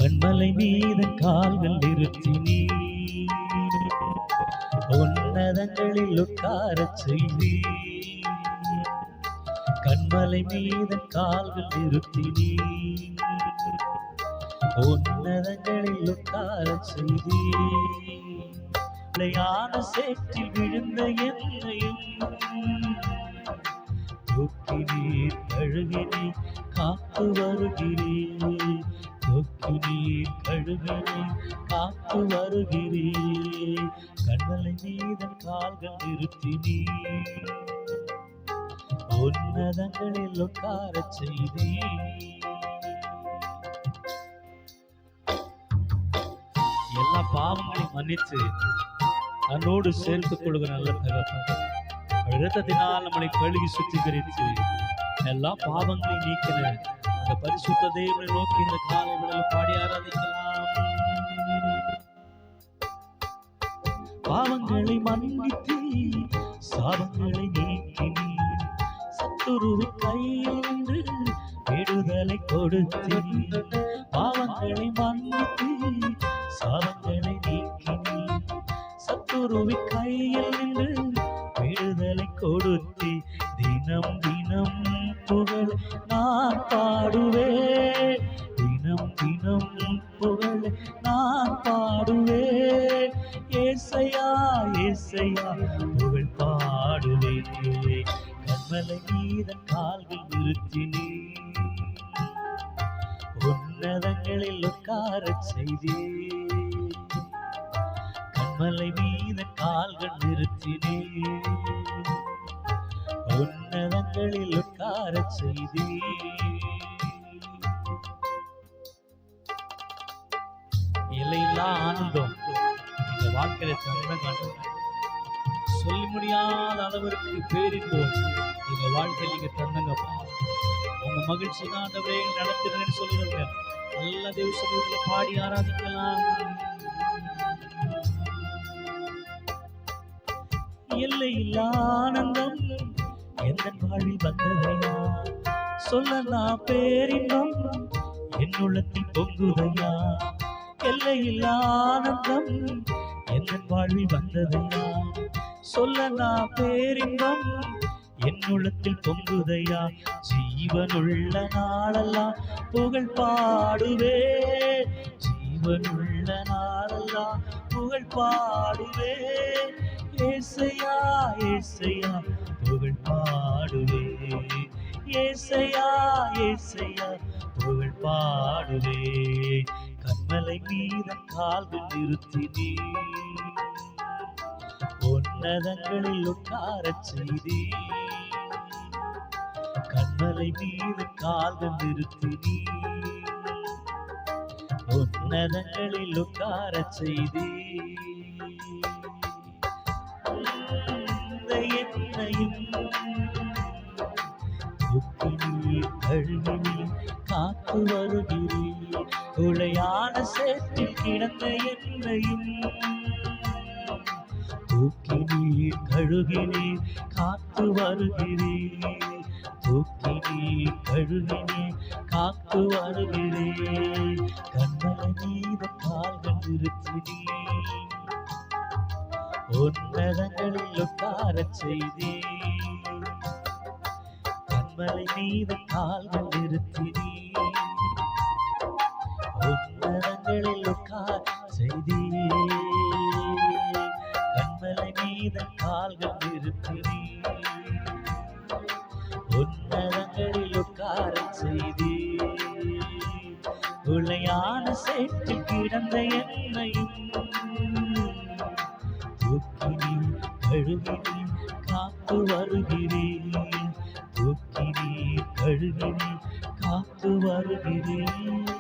கண்மலை மீது கால்கள் நிறுத்தினீ, உன்னதங்களில் உட்காரச் செய்தீ. கண்மலை மீது கால்கள் நிறுத்தினீ, உன்னதங்களில் உட்காரச் செய்தீ. நிலையான சேற்றில் விழுந்த என்னையும் தூக்கி நீர் கழுகி நீர் காத்து வருகிறீர். தூக்கி நீர் கழுகி நீர் காத்து வருகிறீர். கண்மலை மீது கால்கள் நிறுத்தினீர், உன்னதங்களில் உட்காரச் செய்தீர். எல்லா பாவங்களையும் மன்னித்து தன்னோடு சேர்த்துக் கொள்கிற நல்ல தகப்பன், இரத்தத்தினால் நம்மளை கழுகி சுத்திகரித்து எல்லா பாவங்களையும் நீக்கின அந்த பரிசுத்த தேவனை நோக்கி இந்த காலை வேளையில் பாடி ஆராதிக்கலாம். பாவங்களை மன்னித்து சாபங்களை நீக்கினி, சத்துருவி கையின்று விடுதலை கொடுத்தி. பாவங்களை மன்னித்து சாபங்களை நீக்கினி, சத்துருவி கையில் நின்று விடுதலை கொடுத்தி. தினம் தினம் புகழ் நான் பாடுவேன், தினம் தினம் புகழ் நான் பாடுவேன். ஏசையா ஏசையா புகழ் பாடுவேன். கண்மலை மீத கால்கள் நிறுத்தினீ, உன்னதங்களில் உட்காரச் செய்தீ. கண்மலை மீத கால்கள் நிறுத்தினீ, உன்னதங்களில் உட்காரச் செய்தீ. எல்லையில்லா ஆனந்தம் இந்த வாழ்க்கையில தந்த காட்டும். சொல்லி முடியாத அளவிற்கு பேரின்போம் எங்க வாழ்க்கையில் நீங்க தந்தங்கப்பா. உங்க மகிழ்ச்சி ஆண்டவரே நடத்துறேன்னு சொல்லுங்க. நல்ல தேவ சமூகத்துல பாடி ஆராதிக்கலாம். எல்லையில்லா ஆனந்தம் எந்த வாழ்வில் வந்ததையா, சொல்ல நான் பேரின்பம் என் உள்ளத்தில் பொங்குதையா. எல்லையில்லா ஆனந்தம் எந்த வாழ்வில் வந்ததையா, சொல்ல நான் பேரின்பம் என் உள்ளத்தில் பொங்குதையா. ஜீவனுள்ள நாளெல்லாம் புகழ் பாடுவே, ஜீவனுள்ள நாளெல்லாம் புகழ் பாடுவே. ஏசையா ஏசையா புகழ் பாடுவே, ஏசையா ஏசையா புகழ் பாடுவே. கண்மலை மீத கால்கள் நிறுத்தினீ, உன்னதங்களில் உட்காரச் செய்தீ. கண்மலை மீது கால்கள் நிறுத்தினீ, உன்னதங்களில் உட்காரச் செய்தீ. என்னையும் தூக்கி நீர் கழுகி நீர் காத்து வருகிறீர். உளையான சேற்றில் கிடந்த என்னையும் தூக்கி நீர் கழுகி நீர் காத்து வருகிறீர். தூக்கி நீர் கழுகி நீர் காத்து வருகிறீர். கண்மலை மீது கால்கள் நிறுத்தினீர், உன்னதங்களில் உட்காரச் செய்தீ. கண்மலை மீது கால்கள் நிறுத்தினீ, உன்னதங்களில் உட்காரச் செய்தீ. கண்மலை மீது கால்கள் நிறுத்தினீ, உன்னதங்களில் உட்காரச் செய்தீ. உளையான சேற்றில் கிடந்த என்னையும் தூக்கி நீர் கழுகி நீர் காத்து வருகிறீர். தூக்கி நீர் கழுகி நீர் காத்து வருகிறீர்.